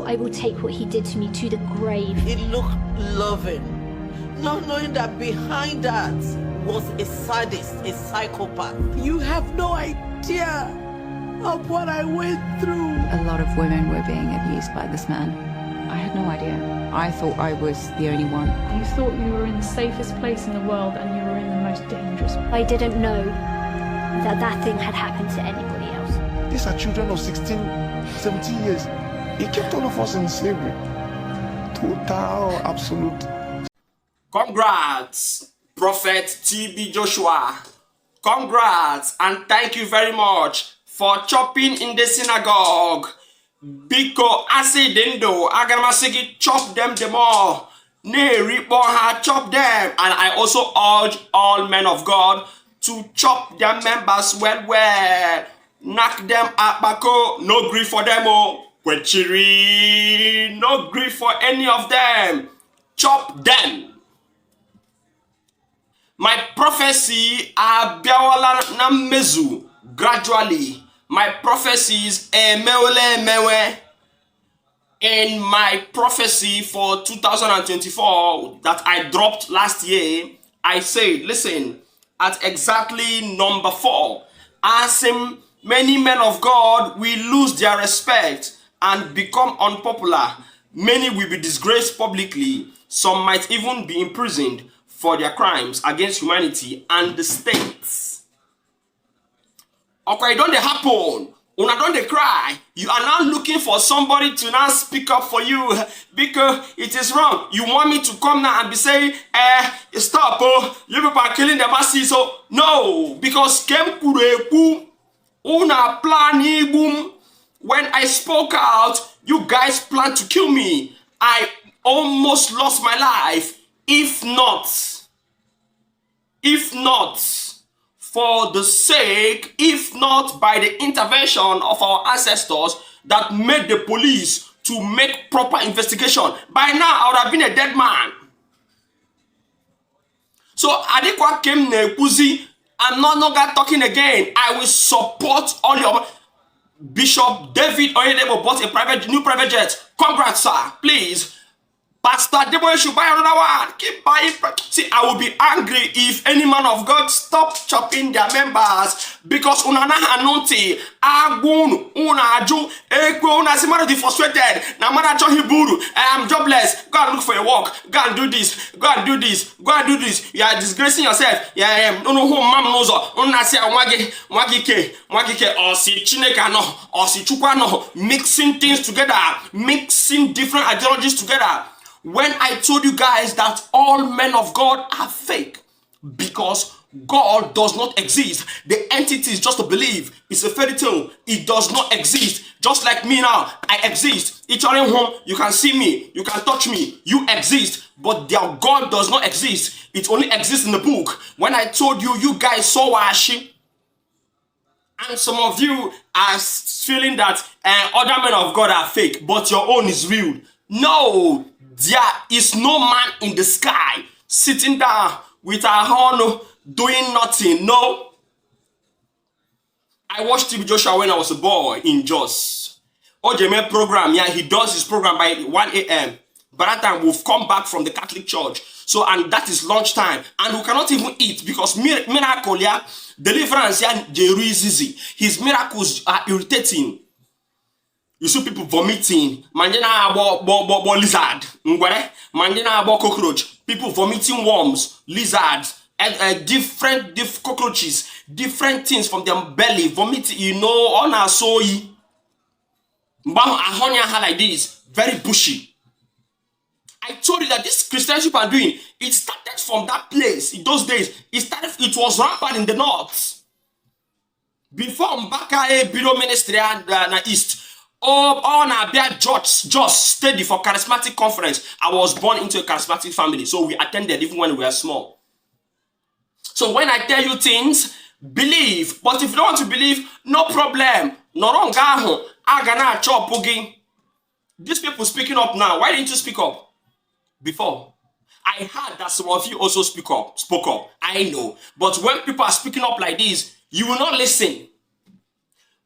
I will take what he did to me to the grave. It looked loving, not knowing that behind that was a sadist, a psychopath. You have no idea of what I went through. A lot of women were being abused by this man. I had no idea. I thought I was the only one. You thought you were in the safest place in the world and you were in the most dangerous. I didn't know that that thing had happened to anybody else. These are children of 16, 17 years. He kept all of us in slavery. Total, absolute. Congrats, Prophet TB Joshua. Congrats and thank you very much for chopping in the synagogue. Biko asidendo agaramasigi chop them all. Nay, ripon ha chop them. And I also urge all men of God to chop their members well. Knock them at bako. No grief for them oh. Kwechiri. No grief for any of them. Chop them. My prophecy abiawala na mezu gradually. My prophecies mewe. In my prophecy for 2024 that I dropped last year, I said, listen, at exactly number 4, as many men of God will lose their respect and become unpopular. Many will be disgraced publicly. Some might even be imprisoned for their crimes against humanity and the states. Okay, don't they happen? Una don't they cry? You are now looking for somebody to now speak up for you because it is wrong. You want me to come now and be saying, stop, you people are killing the masses. So no, because una plan boom. When I spoke out, you guys planned to kill me. I almost lost my life. If not, for the sake, if not by the intervention of our ancestors that made the police to make proper investigation, by now I would have been a dead man. So Adekwa came Nekuzi, I'm not longer talking again. I will support all your Bishop David Oyedebo bought a new private jet. Congrats, sir. Please. Pastor Debo should buy another one. Keep buying. See, I will be angry if any man of God stop chopping their members because unana anunti agun unaju ekwe unasimara the frustrated. Na mana cho hiburu. I am jobless. Go and look for a work. Go and do this. Go and do this. Go and do this. You are disgracing yourself. Yeah, no who mam knows. Unasi mwagike or si chineka no or si chukwa no. Mixing things together. Mixing different ideologies together. When I told you guys that all men of God are fake because God does not exist. The entity is just a belief. It's a fairy tale. It does not exist. Just like me now, I exist. Each other home, you can see me, you can touch me, you exist. But their God does not exist. It only exists in the book. When I told you, you guys saw Washi. And some of you are feeling that other men of God are fake, but your own is real. No. There is no man in the sky sitting down with a horn doing nothing. No. I watched TB Joshua when I was a boy in Jos. Ojeme program, yeah, he does his program by 1 a.m. By that time, we've come back from the Catholic Church. So, and that is lunchtime. And we cannot even eat because miracle, yeah, deliverance, yeah, easy. His miracles are irritating. You see people vomiting. Mandina abo lizard. Mandina abo cockroach. People vomiting worms, lizards, different cockroaches, different things from their belly. Vomiting, you know, on our soy. Ahonya like this, very bushy. I told you that this Christianity are doing, it started from that place. In those days, it was rampant in the north. Before Mbaka Bureau Ministry and East. On a just study for charismatic conference. I was born into a charismatic family, so we attended even when we were small. So when I tell you things, believe. But if you don't want to believe, no problem. No wrong. Agana chop pugi. These people speaking up now. Why didn't you speak up before? I heard that some of you also spoke up. I know. But when people are speaking up like this, you will not listen.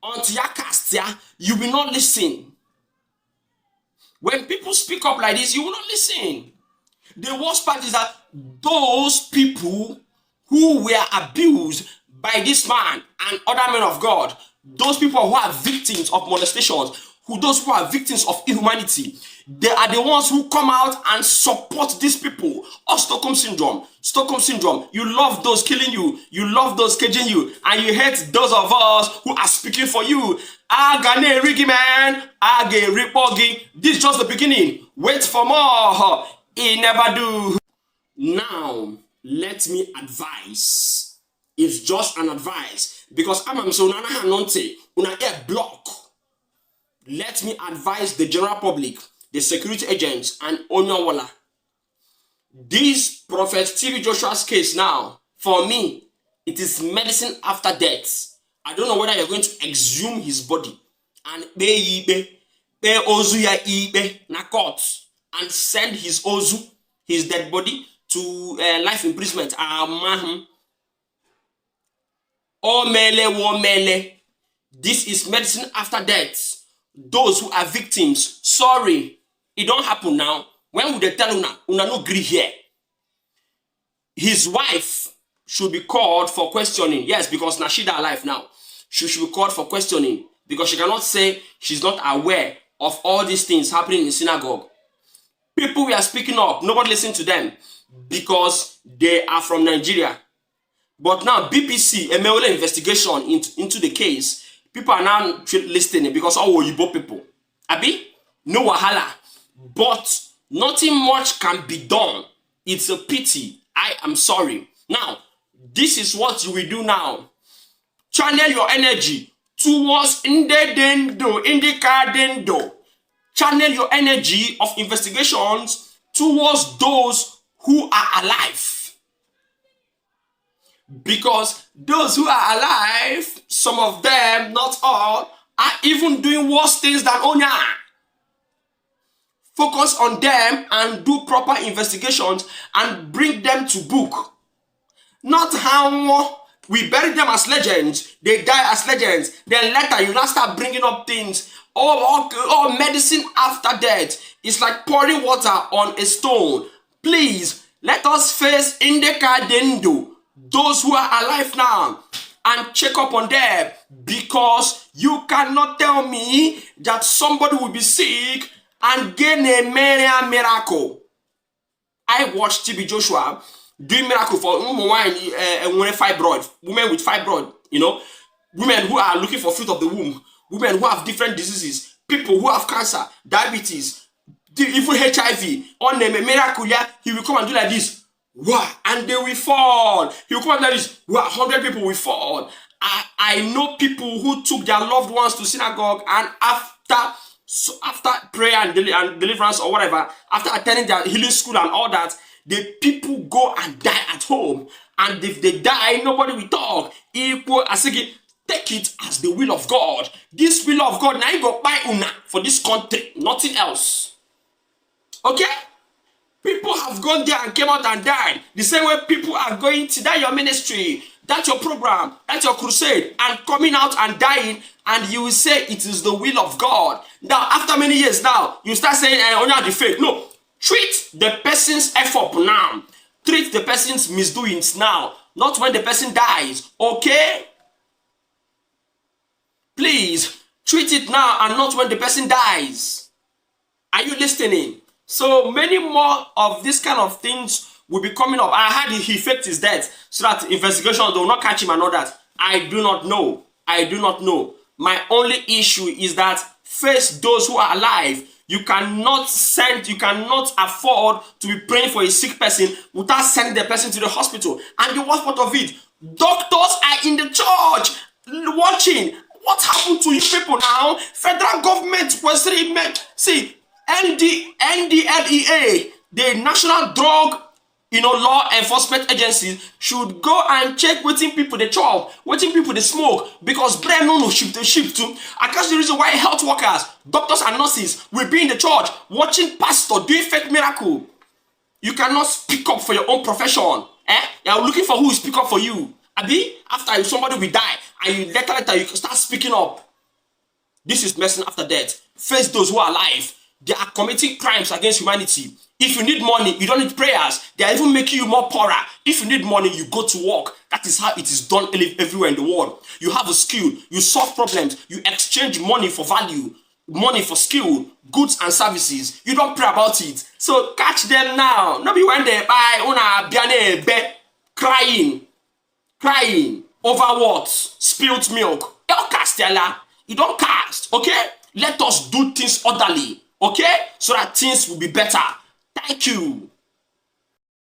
Until you cast, you will not listen. When people speak up like this, you will not listen. The worst part is that those people who were abused by this man and other men of God, those people who are victims of molestations, those who are victims of inhumanity, they are the ones who come out and support these people. Oh, Stockholm Syndrome. Stockholm Syndrome. You love those killing you. You love those caging you. And you hate those of us who are speaking for you. Agane Rigi man. Age Ripogi. This is just the beginning. Wait for more. He never do. Now, let me advise. It's just an advice. Because I'm so nana hanonte. Una air block. Let me advise the general public, the security agents, and Onyawala. This Prophet TB Joshua's case now, for me, it is medicine after death. I don't know whether you're going to exhume his body and pay ozu ya ibe na court and send his ozu, his dead body, to life imprisonment. O mele wo mele. This is medicine after death. Those who are victims, sorry, it don't happen now. When would they tell una no agree here? His wife should be called for questioning. Yes, because Nashida alive now. She should be called for questioning because she cannot say she's not aware of all these things happening in synagogue. People we are speaking up, nobody listen to them because they are from Nigeria. But now BPC, a Meole investigation into the case, people are now listening because all Yibo people. Abi, no wahala. But nothing much can be done. It's a pity. I am sorry. Now, this is what you will do now. Channel your energy towards Indicadendo. Channel your energy of investigations towards those who are alive. Because those who are alive, some of them, not all, are even doing worse things than Onya. Focus on them and do proper investigations and bring them to book. Not how we bury them as legends, they die as legends, then later you now start bringing up things. Oh, medicine after death. It's like pouring water on a stone. Please, let us face Indicadendo. Those who are alive now and check up on them, because you cannot tell me that somebody will be sick and gain a miracle. I watched TB Joshua doing miracle for fibroid, women with fibroid, women who are looking for fruit of the womb, women who have different diseases, people who have cancer, diabetes, even HIV. On a miracle, yeah, he will come and do like this. Wow, and they will fall. He will come and like this. Wow, 100 people will fall. I know people who took their loved ones to synagogue and after prayer and deliverance or whatever, after attending their healing school and all that, the people go and die at home. And if they die, nobody will talk. Equal as again, take it as the will of God. This will of God, now you go buy una for this country, nothing else. Okay? People have gone there and came out and died. The same way people are going to die your ministry, that's your program, that's your crusade, and coming out and dying, and you will say it is the will of God. Now, after many years now, you start saying, only the faith. No, treat the person's effort now. Treat the person's misdoings now, not when the person dies, okay? Please, treat it now and not when the person dies. Are you listening? So many more of these kind of things will be coming up. I heard he faked his death so that investigation will not catch him and all that. I do not know. I do not know. My only issue is that face those who are alive. You cannot afford to be praying for a sick person without sending the person to the hospital. And the worst part of it, doctors are in the church watching. What happened to you people now? Federal government was see. NDLEA, the National Drug Law Enforcement Agency, should go and check waiting people they chop, waiting people they smoke, because brain no ship too. I guess the reason why health workers, doctors and nurses will be in the church watching pastor doing fake miracle. You cannot speak up for your own profession. You're looking for who will speak up for you. Abi, after somebody will die, and you later you can start speaking up. This is medicine after death. Face those who are alive. They are committing crimes against humanity. If you need money, you don't need prayers. They are even making you more poorer. If you need money, you go to work. That is how it is done everywhere in the world. You have a skill, you solve problems, you exchange money for value, money for skill, goods and services. You don't pray about it. So catch them now. Not be when they buy una biane be crying over what? Spilt milk. You don't cast, Stella. You don't cast, okay? Let us do things orderly, okay? So that things will be better. Thank you.